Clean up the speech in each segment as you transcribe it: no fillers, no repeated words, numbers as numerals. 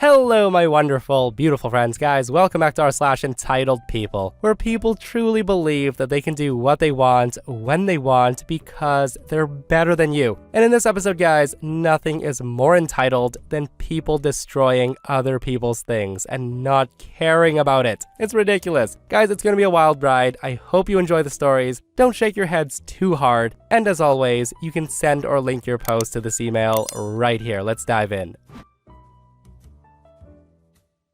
Hello, my wonderful, beautiful friends, guys. Welcome back to our entitled people, where people truly believe that they can do what they want, when they want, because they're better than you. And in this episode, guys, nothing is more entitled than people destroying other people's things and not caring about it. It's ridiculous. Guys, it's gonna be a wild ride. I hope you enjoy the stories. Don't shake your heads too hard. And as always, you can send or link your post to this email right here. Let's dive in.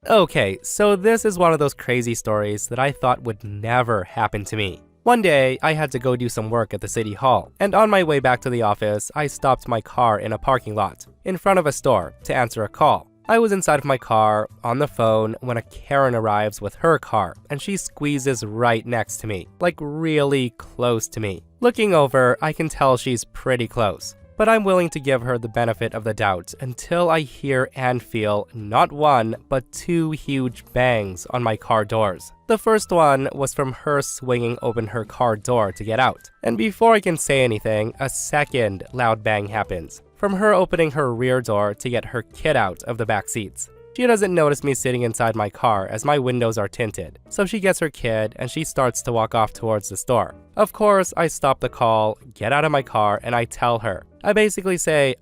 Okay, so this is one of those crazy stories that I thought would never happen to me. One day, I had to go do some work at the city hall, and on my way back to the office, I stopped my car in a parking lot, in front of a store, to answer a call. I was inside of my car, on the phone, when a Karen arrives with her car, and she squeezes right next to me, like really close to me. Looking over, I can tell she's pretty close. But I'm willing to give her the benefit of the doubt until I hear and feel not one, but two huge bangs on my car doors. The first one was from her swinging open her car door to get out. And before I can say anything, a second loud bang happens, from her opening her rear door to get her kid out of the back seats. She doesn't notice me sitting inside my car as my windows are tinted, so she gets her kid and she starts to walk off towards the store. Of course, I stop the call, get out of my car, and I tell her. I basically say,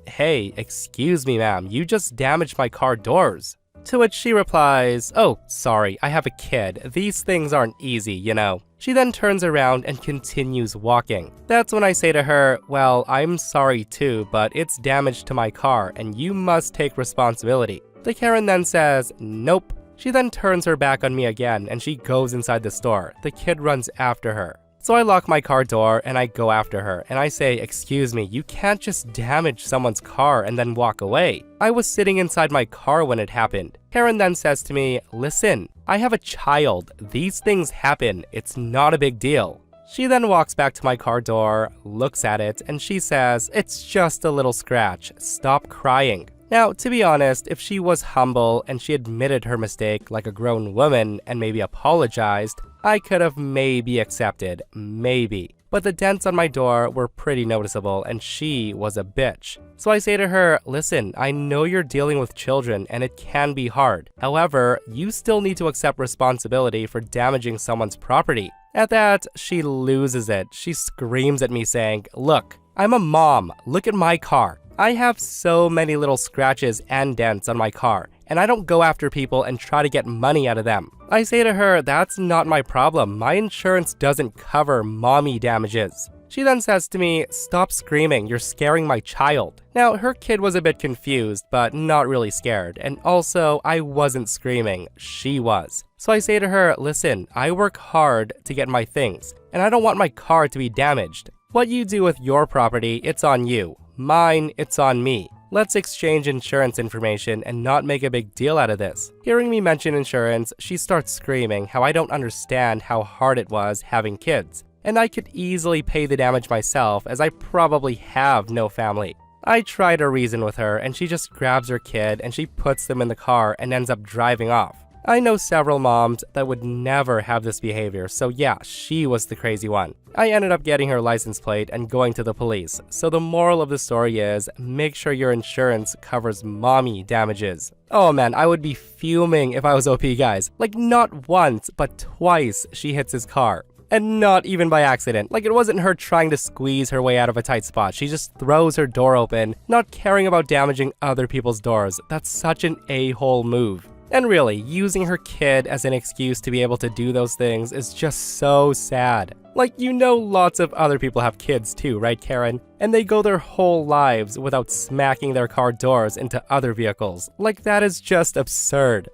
hey, excuse me ma'am, you just damaged my car doors. To which she replies, oh, sorry, I have a kid. These things aren't easy, you know. She then turns around and continues walking. That's when I say to her, well, I'm sorry too, but it's damage to my car and you must take responsibility. The Karen then says, nope. She then turns her back on me again and she goes inside the store. The kid runs after her. So I lock my car door and I go after her and I say, excuse me, you can't just damage someone's car and then walk away. I was sitting inside my car when it happened. Karen then says to me, listen, I have a child. These things happen. It's not a big deal. She then walks back to my car door, looks at it, and she says, it's just a little scratch. Stop crying. Now, to be honest, if she was humble and she admitted her mistake like a grown woman and maybe apologized, I could have maybe accepted, maybe. But the dents on my door were pretty noticeable and she was a bitch. So I say to her, listen, I know you're dealing with children and it can be hard. However, you still need to accept responsibility for damaging someone's property. At that, she loses it. She screams at me saying, look, I'm a mom. Look at my car. I have so many little scratches and dents on my car, and I don't go after people and try to get money out of them. I say to her, that's not my problem. My insurance doesn't cover mommy damages. She then says to me, stop screaming, you're scaring my child. Now, her kid was a bit confused, but not really scared, and also, I wasn't screaming, she was. So I say to her, listen, I work hard to get my things, and I don't want my car to be damaged. What you do with your property, it's on you. Mine, it's on me. Let's exchange insurance information and not make a big deal out of this. Hearing me mention insurance, she starts screaming how I don't understand how hard it was having kids, and I could easily pay the damage myself as I probably have no family. I try to reason with her and she just grabs her kid and she puts them in the car and ends up driving off. I know several moms that would never have this behavior, so yeah, she was the crazy one. I ended up getting her license plate and going to the police. So the moral of the story is, make sure your insurance covers mommy damages. Oh man, I would be fuming if I was OP, guys. Like, not once, but twice she hits his car. And not even by accident. Like, it wasn't her trying to squeeze her way out of a tight spot. She just throws her door open, not caring about damaging other people's doors. That's such an a-hole move. And really, using her kid as an excuse to be able to do those things is just so sad. Like, you know, lots of other people have kids too, right, Karen? And they go their whole lives without smacking their car doors into other vehicles. Like, that is just absurd.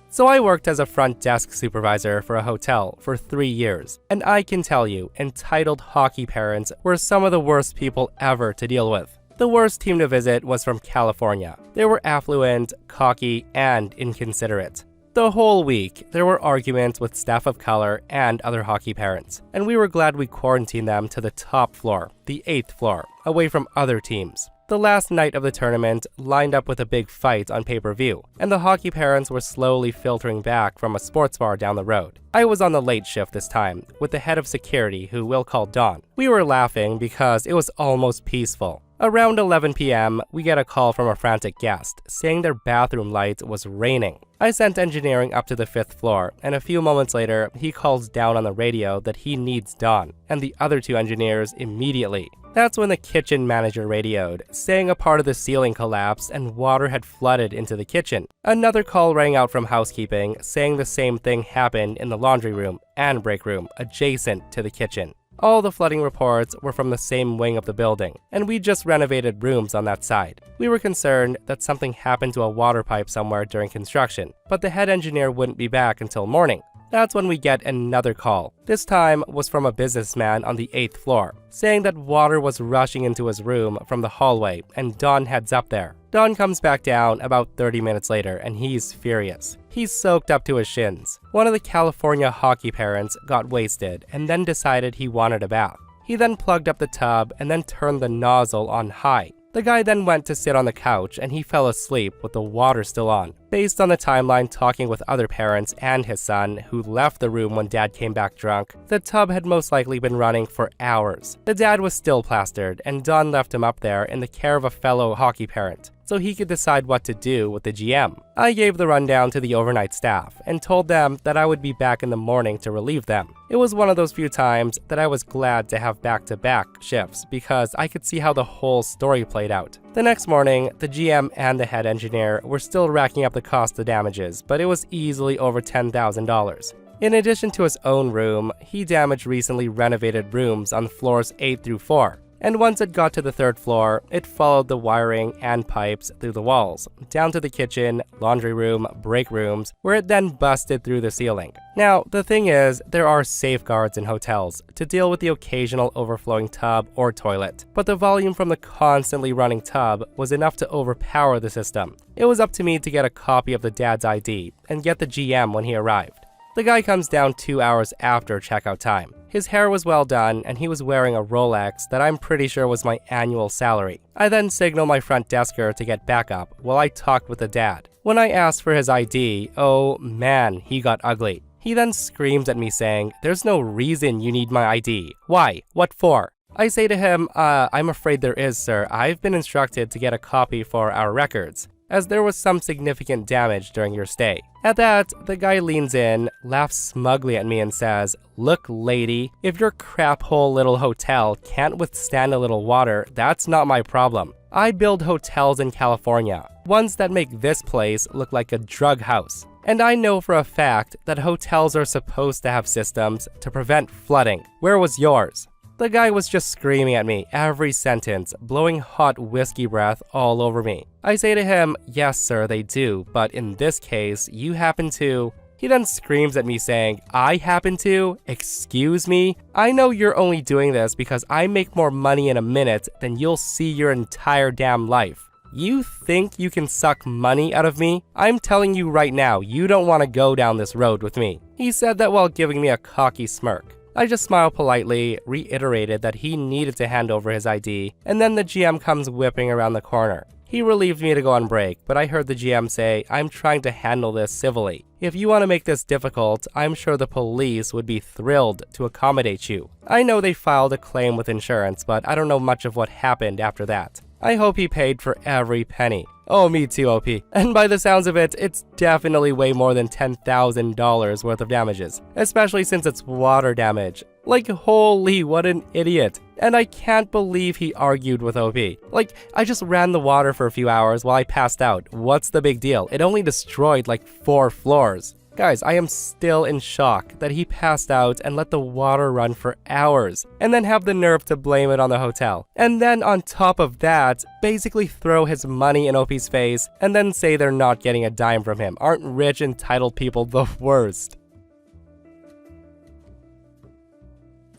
So I worked as a front desk supervisor for a hotel for 3 years, and I can tell you, entitled hockey parents were some of the worst people ever to deal with. The worst team to visit was from California. They were affluent, cocky, and inconsiderate. The whole week, there were arguments with staff of color and other hockey parents, and we were glad we quarantined them to the top floor, the 8th floor, away from other teams. The last night of the tournament lined up with a big fight on pay-per-view, and the hockey parents were slowly filtering back from a sports bar down the road. I was on the late shift this time, with the head of security, who we'll call Dawn. We were laughing because it was almost peaceful. Around 11 p.m., we get a call from a frantic guest saying their bathroom light was raining. I sent engineering up to the 5th floor, and a few moments later, he calls down on the radio that he needs Don and the other 2 engineers immediately. That's when the kitchen manager radioed, saying a part of the ceiling collapsed and water had flooded into the kitchen. Another call rang out from housekeeping, saying the same thing happened in the laundry room and break room adjacent to the kitchen. All the flooding reports were from the same wing of the building, and we just renovated rooms on that side. We were concerned that something happened to a water pipe somewhere during construction, but the head engineer wouldn't be back until morning. That's when we get another call. This time was from a businessman on the 8th floor, saying that water was rushing into his room from the hallway, and Don heads up there. Don comes back down about 30 minutes later, and he's furious. He's soaked up to his shins. One of the California hockey parents got wasted and then decided he wanted a bath. He then plugged up the tub and then turned the nozzle on high. The guy then went to sit on the couch and he fell asleep with the water still on. Based on the timeline talking with other parents and his son, who left the room when dad came back drunk, the tub had most likely been running for hours. The dad was still plastered, and Don left him up there in the care of a fellow hockey parent, so he could decide what to do with the GM. I gave the rundown to the overnight staff and told them that I would be back in the morning to relieve them. It was one of those few times that I was glad to have back-to-back shifts because I could see how the whole story played out. The next morning, the GM and the head engineer were still racking up the cost of damages, but it was easily over $10,000. In addition to his own room, he damaged recently renovated rooms on floors 8 through 4. And once it got to the 3rd floor, it followed the wiring and pipes through the walls, down to the kitchen, laundry room, break rooms, where it then busted through the ceiling. Now, the thing is, there are safeguards in hotels to deal with the occasional overflowing tub or toilet, but the volume from the constantly running tub was enough to overpower the system. It was up to me to get a copy of the dad's ID and get the GM when he arrived. The guy comes down 2 hours after checkout time. His hair was well done, and he was wearing a Rolex that I'm pretty sure was my annual salary. I then signaled my front desker to get backup while I talked with the dad. When I asked for his ID, oh man, he got ugly. He then screams at me saying, "There's no reason you need my ID. Why? What for?" I say to him, I'm afraid there is, sir. I've been instructed to get a copy for our records, as there was some significant damage during your stay. At that, the guy leans in, laughs smugly at me and says, "Look, lady, if your crap-hole little hotel can't withstand a little water, that's not my problem. I build hotels in California, ones that make this place look like a drug house. And I know for a fact that hotels are supposed to have systems to prevent flooding. Where was yours?" The guy was just screaming at me every sentence, blowing hot whiskey breath all over me. I say to him, "Yes, sir, they do, but in this case, you happen to..." He then screams at me saying, "I happen to? Excuse me? I know you're only doing this because I make more money in a minute than you'll see your entire damn life. You think you can suck money out of me? I'm telling you right now, you don't want to go down this road with me." He said that while giving me a cocky smirk. I just smiled politely, reiterated that he needed to hand over his ID, and then the GM comes whipping around the corner. He relieved me to go on break, but I heard the GM say, "I'm trying to handle this civilly. If you want to make this difficult, I'm sure the police would be thrilled to accommodate you." I know they filed a claim with insurance, but I don't know much of what happened after that. I hope he paid for every penny. Oh, me too, OP. And by the sounds of it, it's definitely way more than $10,000 worth of damages, especially since it's water damage. Like, holy, what an idiot. And I can't believe he argued with OP. Like, I just ran the water for a few hours while I passed out. What's the big deal? It only destroyed like 4 floors. Guys, I am still in shock that he passed out and let the water run for hours, and then have the nerve to blame it on the hotel. And then on top of that, basically throw his money in OP's face and then say they're not getting a dime from him. Aren't rich, entitled people the worst?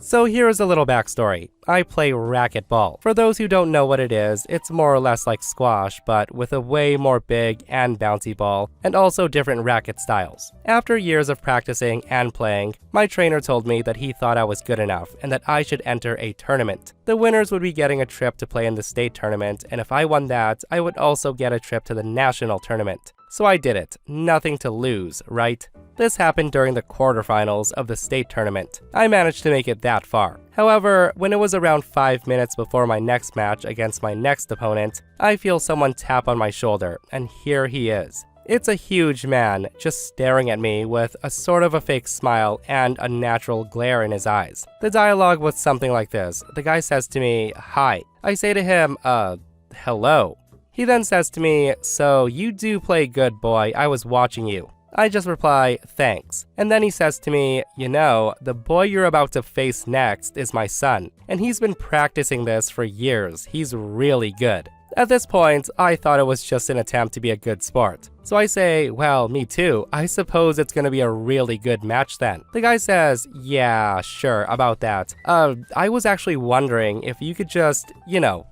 So here is a little backstory. I play racquetball. For those who don't know what it is, it's more or less like squash, but with a way more big and bouncy ball, and also different racket styles. After years of practicing and playing, my trainer told me that he thought I was good enough and that I should enter a tournament. The winners would be getting a trip to play in the state tournament, and if I won that, I would also get a trip to the national tournament. So I did it. Nothing to lose, right? This happened during the quarterfinals of the state tournament. I managed to make it that far. However, when it was around 5 minutes before my next match against my next opponent, I feel someone tap on my shoulder, and here he is. It's a huge man, just staring at me with a sort of a fake smile and a natural glare in his eyes. The dialogue was something like this. The guy says to me, "Hi." I say to him, hello. He then says to me, "So you do play good, boy, I was watching you." I just reply, "Thanks." And then he says to me, "You know, the boy you're about to face next is my son, and he's been practicing this for years. He's really good." At this point, I thought it was just an attempt to be a good sport. So I say, "Well, me too. I suppose it's gonna be a really good match then." The guy says, "Yeah, sure, about that. I was actually wondering if you could just,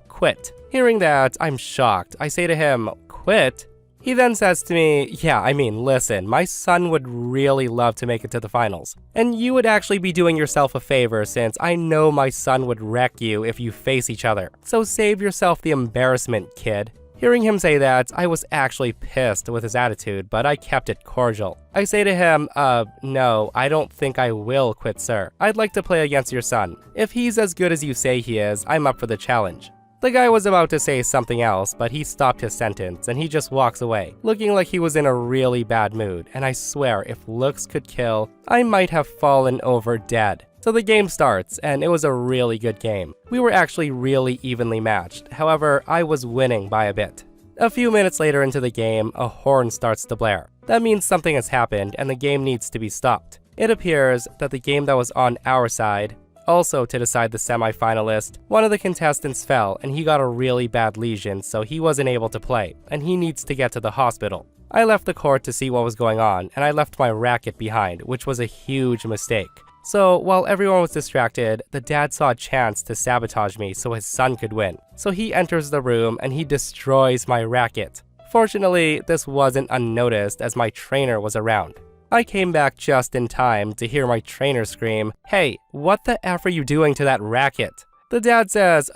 quit." Hearing that, I'm shocked. I say to him, "Quit?" He then says to me, listen, my son would really love to make it to the finals. And you would actually be doing yourself a favor since I know my son would wreck you if you face each other. So save yourself the embarrassment, kid." Hearing him say that, I was actually pissed with his attitude, but I kept it cordial. I say to him, no, I don't think I will quit, sir. I'd like to play against your son. If he's as good as you say he is, I'm up for the challenge." The guy was about to say something else, but he stopped his sentence and he just walks away, looking like he was in a really bad mood, and I swear if looks could kill, I might have fallen over dead. So the game starts, and it was a really good game. We were actually really evenly matched, however, I was winning by a bit. A few minutes later into the game, a horn starts to blare. That means something has happened and the game needs to be stopped. It appears that the game that was on our side, also to decide the semi-finalist, one of the contestants fell and he got a really bad lesion, so he wasn't able to play, and he needs to get to the hospital. I left the court to see what was going on, and I left my racket behind, which was a huge mistake. So while everyone was distracted, the dad saw a chance to sabotage me so his son could win. So he enters the room and he destroys my racket. Fortunately, this wasn't unnoticed as my trainer was around. I came back just in time to hear my trainer scream, "Hey, what the F are you doing to that racket?" The dad says,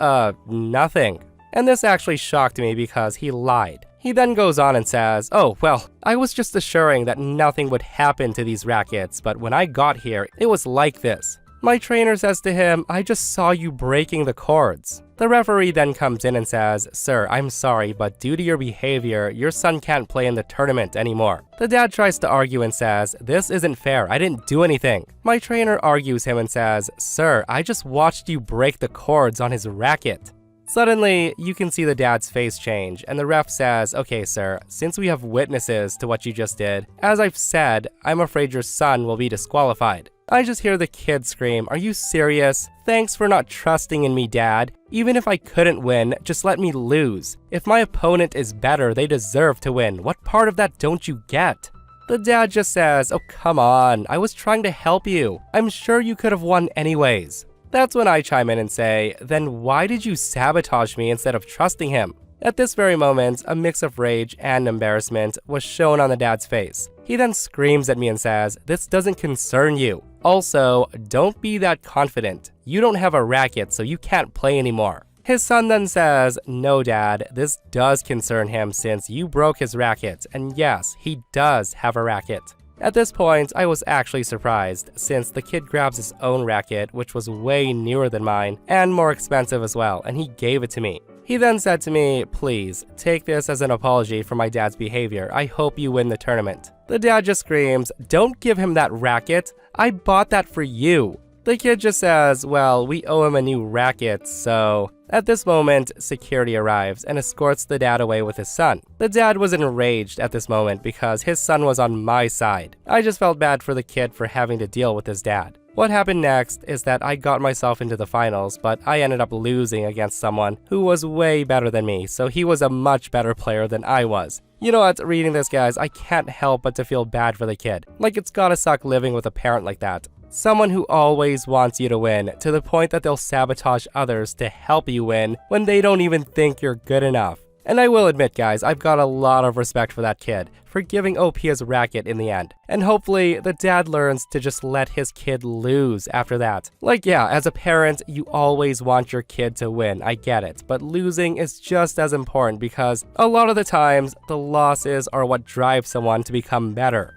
nothing. And this actually shocked me because he lied. He then goes on and says, "Oh, well, I was just assuring that nothing would happen to these rackets, but when I got here, it was like this." My trainer says to him, "I just saw you breaking the cords." The referee then comes in and says, "Sir, I'm sorry, but due to your behavior, your son can't play in the tournament anymore." The dad tries to argue and says, "This isn't fair, I didn't do anything." My trainer argues him and says, "Sir, I just watched you break the cords on his racket." Suddenly, you can see the dad's face change, and the ref says, "Okay, sir, since we have witnesses to what you just did, as I've said, I'm afraid your son will be disqualified." I just hear the kid scream, "Are you serious? Thanks for not trusting in me, Dad. Even if I couldn't win, just let me lose. If my opponent is better, they deserve to win. What part of that don't you get?" The dad just says, "Oh, come on, I was trying to help you. I'm sure you could have won anyways." That's when I chime in and say, "Then why did you sabotage me instead of trusting him?" At this very moment, a mix of rage and embarrassment was shown on the dad's face. He then screams at me and says, "This doesn't concern you. Also, don't be that confident. You don't have a racket, so you can't play anymore." His son then says, "No, Dad, this does concern him since you broke his racket, and yes, he does have a racket." At this point, I was actually surprised, since the kid grabs his own racket, which was way newer than mine, and more expensive as well, and he gave it to me. He then said to me, "Please, take this as an apology for my dad's behavior. I hope you win the tournament." The dad just screams, "Don't give him that racket. I bought that for you." The kid just says, "Well, we owe him a new racket, so..." At this moment, security arrives and escorts the dad away with his son. The dad was enraged at this moment because his son was on my side. I just felt bad for the kid for having to deal with his dad. What happened next is that I got myself into the finals, but I ended up losing against someone who was way better than me, so he was a much better player than I was. You know what, reading this, guys, I can't help but to feel bad for the kid. Like, it's gotta suck living with a parent like that. Someone who always wants you to win, to the point that they'll sabotage others to help you win when they don't even think you're good enough. And I will admit, guys, I've got a lot of respect for that kid, for giving OP his racket in the end. And hopefully, the dad learns to just let his kid lose after that. Like, yeah, as a parent, you always want your kid to win, I get it. But losing is just as important because a lot of the times, the losses are what drive someone to become better.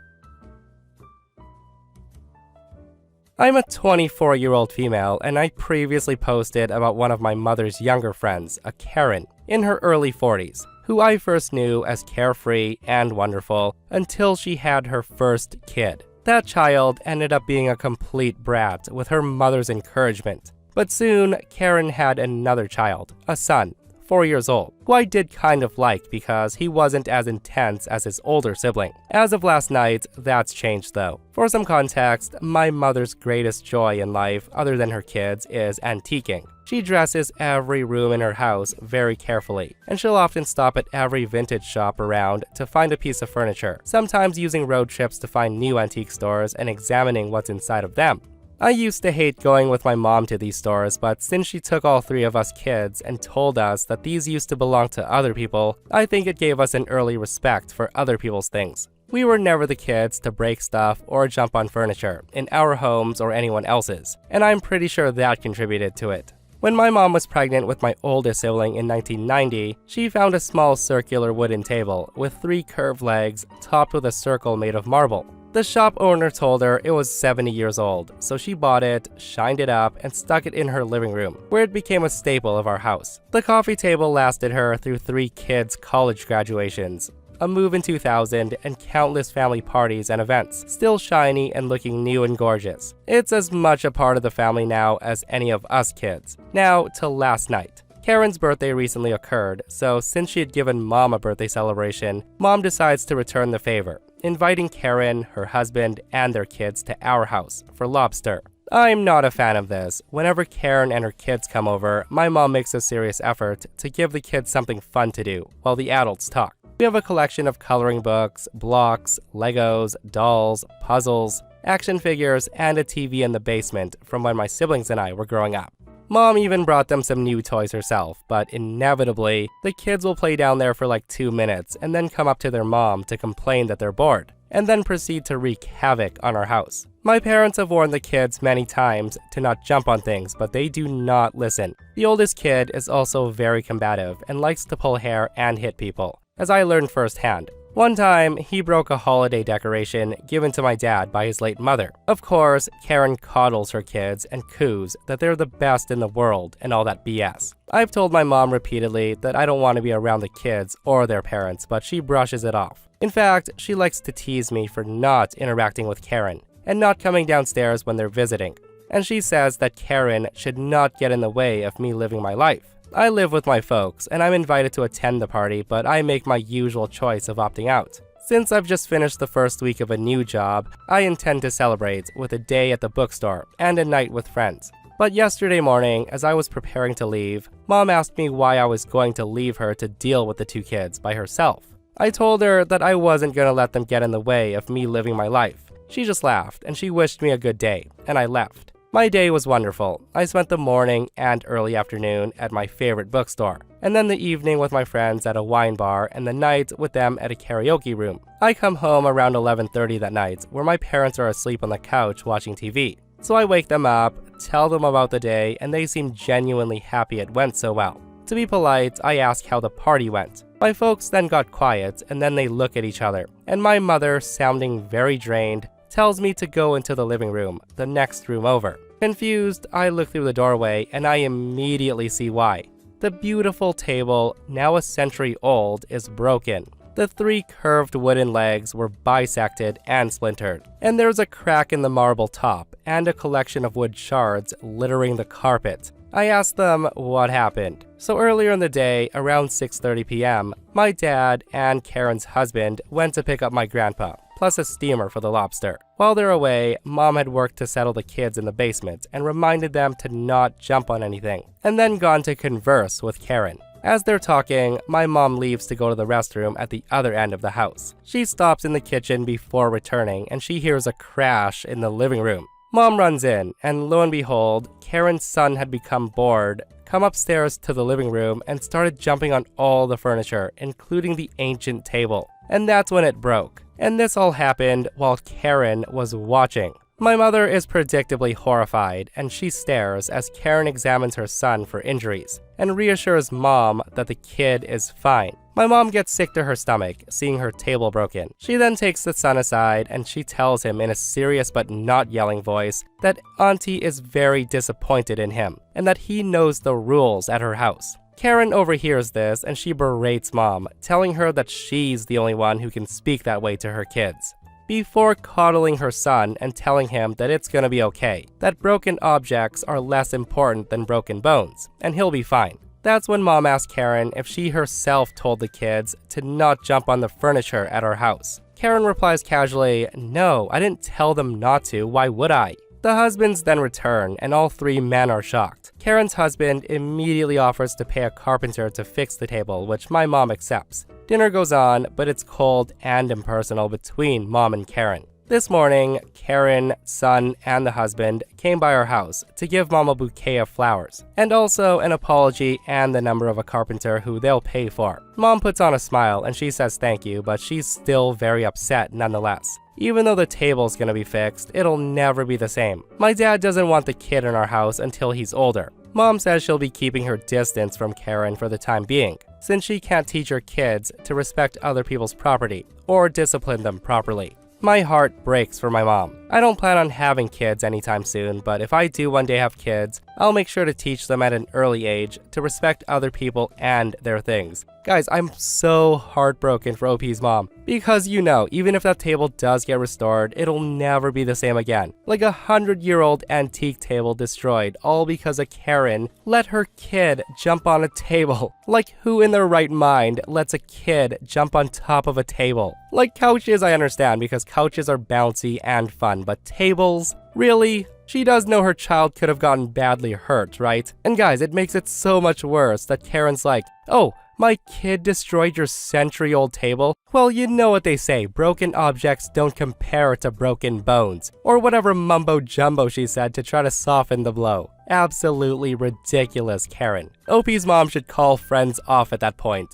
I'm a 24-year-old female, and I previously posted about one of my mother's younger friends, a Karen, in her early 40s, who I first knew as carefree and wonderful until she had her first kid. That child ended up being a complete brat with her mother's encouragement. But soon, Karen had another child, a son, 4 years old, who I did kind of like because he wasn't as intense as his older sibling. As of last night, that's changed though. For some context, my mother's greatest joy in life, other than her kids, is antiquing. She dresses every room in her house very carefully, and she'll often stop at every vintage shop around to find a piece of furniture, sometimes using road trips to find new antique stores and examining what's inside of them. I used to hate going with my mom to these stores, but since she took all 3 of us kids and told us that these used to belong to other people, I think it gave us an early respect for other people's things. We were never the kids to break stuff or jump on furniture, in our homes or anyone else's, and I'm pretty sure that contributed to it. When my mom was pregnant with my oldest sibling in 1990, she found a small circular wooden table with 3 curved legs topped with a circle made of marble. The shop owner told her it was 70 years old, so she bought it, shined it up, and stuck it in her living room, where it became a staple of our house. The coffee table lasted her through 3 kids' college graduations, a move in 2000, and countless family parties and events, still shiny and looking new and gorgeous. It's as much a part of the family now as any of us kids. Now to last night. Karen's birthday recently occurred, so since she had given Mom a birthday celebration, Mom decides to return the favor, inviting Karen, her husband, and their kids to our house for lobster. I'm not a fan of this. Whenever Karen and her kids come over, my mom makes a serious effort to give the kids something fun to do while the adults talk. We have a collection of coloring books, blocks, Legos, dolls, puzzles, action figures, and a TV in the basement from when my siblings and I were growing up. Mom even brought them some new toys herself, but inevitably, the kids will play down there for like 2 minutes and then come up to their mom to complain that they're bored, and then proceed to wreak havoc on our house. My parents have warned the kids many times to not jump on things, but they do not listen. The oldest kid is also very combative and likes to pull hair and hit people, as I learned firsthand. One time, he broke a holiday decoration given to my dad by his late mother. Of course, Karen coddles her kids and coos that they're the best in the world and all that BS. I've told my mom repeatedly that I don't want to be around the kids or their parents, but she brushes it off. In fact, she likes to tease me for not interacting with Karen and not coming downstairs when they're visiting. And she says that Karen should not get in the way of me living my life. I live with my folks, and I'm invited to attend the party, but I make my usual choice of opting out. Since I've just finished the first week of a new job, I intend to celebrate with a day at the bookstore and a night with friends. But yesterday morning, as I was preparing to leave, Mom asked me why I was going to leave her to deal with the 2 kids by herself. I told her that I wasn't going to let them get in the way of me living my life. She just laughed, and she wished me a good day, and I left. My day was wonderful. I spent the morning and early afternoon at my favorite bookstore, and then the evening with my friends at a wine bar and the night with them at a karaoke room. I come home around 11:30 that night, where my parents are asleep on the couch watching TV. So I wake them up, tell them about the day, and they seem genuinely happy it went so well. To be polite, I ask how the party went. My folks then got quiet, and then they look at each other, and my mother, sounding very drained, tells me to go into the living room, the next room over. Confused, I look through the doorway and I immediately see why. The beautiful table, now a century old, is broken. The 3 curved wooden legs were bisected and splintered, and there's a crack in the marble top and a collection of wood shards littering the carpet. I asked them what happened. So earlier in the day, around 6:30 p.m., my dad and Karen's husband went to pick up my grandpa, plus a steamer for the lobster. While they're away, Mom had worked to settle the kids in the basement and reminded them to not jump on anything, and then gone to converse with Karen. As they're talking, my mom leaves to go to the restroom at the other end of the house. She stops in the kitchen before returning, and she hears a crash in the living room. Mom runs in, and lo and behold, Karen's son had become bored, come upstairs to the living room, and started jumping on all the furniture, including the ancient table. And that's when it broke. And this all happened while Karen was watching. My mother is predictably horrified, and she stares as Karen examines her son for injuries and reassures Mom that the kid is fine. My mom gets sick to her stomach, seeing her table broken. She then takes the son aside and she tells him in a serious but not yelling voice that Auntie is very disappointed in him and that he knows the rules at her house. Karen overhears this and she berates Mom, telling her that she's the only one who can speak that way to her kids, before coddling her son and telling him that it's gonna be okay, that broken objects are less important than broken bones, and he'll be fine. That's when Mom asks Karen if she herself told the kids to not jump on the furniture at our house. Karen replies casually, "No, I didn't tell them not to, why would I?" The husbands then return, and all three men are shocked. Karen's husband immediately offers to pay a carpenter to fix the table, which my mom accepts. Dinner goes on, but it's cold and impersonal between Mom and Karen. This morning, Karen, son, and the husband came by our house to give Mom a bouquet of flowers, and also an apology and the number of a carpenter who they'll pay for. Mom puts on a smile and she says thank you, but she's still very upset nonetheless. Even though the table's gonna be fixed, it'll never be the same. My dad doesn't want the kid in our house until he's older. Mom says she'll be keeping her distance from Karen for the time being, since she can't teach her kids to respect other people's property or discipline them properly. My heart breaks for my mom. I don't plan on having kids anytime soon, but if I do one day have kids, I'll make sure to teach them at an early age to respect other people and their things. Guys, I'm so heartbroken for OP's mom, because even if that table does get restored, it'll never be the same again. Like a 100-year-old antique table destroyed, all because a Karen let her kid jump on a table. Like, who in their right mind lets a kid jump on top of a table? Like couches, I understand, because couches are bouncy and fun, but tables? Really? She does know her child could have gotten badly hurt, right? And guys, it makes it so much worse that Karen's like, "Oh, my kid destroyed your century-old table?" Well, you know what they say, broken objects don't compare to broken bones. Or whatever mumbo-jumbo she said to try to soften the blow. Absolutely ridiculous, Karen. OP's mom should call friends off at that point.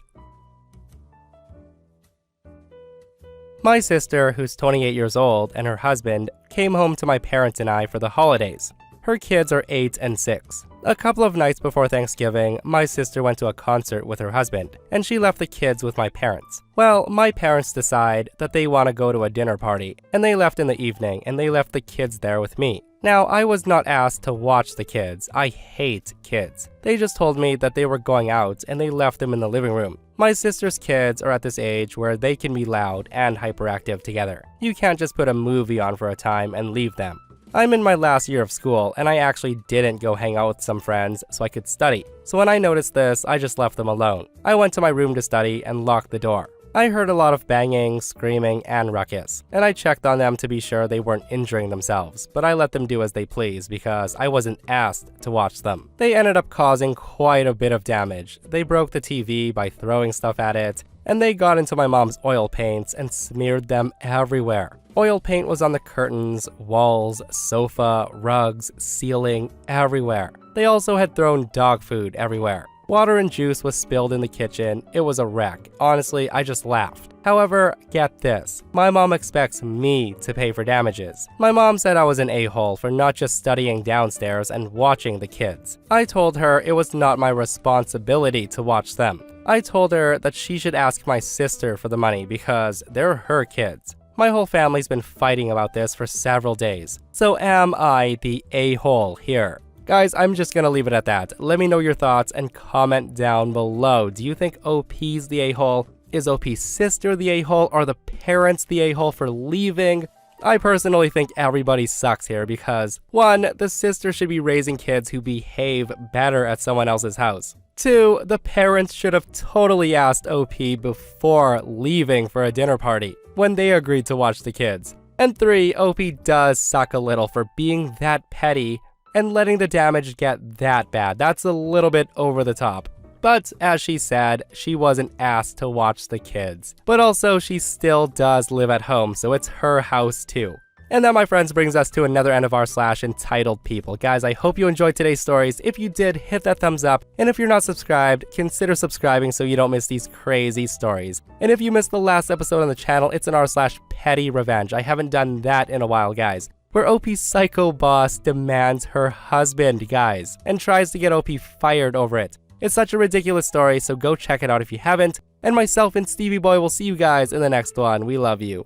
My sister, who's 28 years old, and her husband came home to my parents and I for the holidays. Her kids are 8 and 6. A couple of nights before Thanksgiving, my sister went to a concert with her husband, and she left the kids with my parents. Well, my parents decide that they want to go to a dinner party, and they left in the evening, and they left the kids there with me. Now, I was not asked to watch the kids. I hate kids. They just told me that they were going out, and they left them in the living room. My sister's kids are at this age where they can be loud and hyperactive together. You can't just put a movie on for a time and leave them. I'm in my last year of school, and I actually didn't go hang out with some friends so I could study. So when I noticed this, I just left them alone. I went to my room to study and locked the door. I heard a lot of banging, screaming, and ruckus, and I checked on them to be sure they weren't injuring themselves, but I let them do as they please because I wasn't asked to watch them. They ended up causing quite a bit of damage. They broke the TV by throwing stuff at it, and they got into my mom's oil paints and smeared them everywhere. Oil paint was on the curtains, walls, sofa, rugs, ceiling, everywhere. They also had thrown dog food everywhere. Water and juice was spilled in the kitchen. It was a wreck. Honestly, I just laughed. However, get this. My mom expects me to pay for damages. My mom said I was an a-hole for not just studying downstairs and watching the kids. I told her it was not my responsibility to watch them. I told her that she should ask my sister for the money because they're her kids. My whole family's been fighting about this for several days. So am I the a-hole here? Guys, I'm just gonna leave it at that. Let me know your thoughts and comment down below. Do you think OP's the a-hole? Is OP's sister the a-hole? Are the parents the a-hole for leaving? I personally think everybody sucks here because 1. The sister should be raising kids who behave better at someone else's house. 2. The parents should have totally asked OP before leaving for a dinner party when they agreed to watch the kids. And 3. OP does suck a little for being that petty and letting the damage get that bad. That's a little bit over the top. But as she said, she wasn't asked to watch the kids. But also, she still does live at home, so it's her house too. And that, my friends, brings us to another end of our /entitled people. Guys, I hope you enjoyed today's stories. If you did, hit that thumbs up. And if you're not subscribed, consider subscribing so you don't miss these crazy stories. And if you missed the last episode on the channel, it's an r/petty revenge. I haven't done that in a while, guys, where OP's psycho boss demands her husband, guys, and tries to get OP fired over it. It's such a ridiculous story, so go check it out if you haven't. And myself and Stevie Boy will see you guys in the next one. We love you.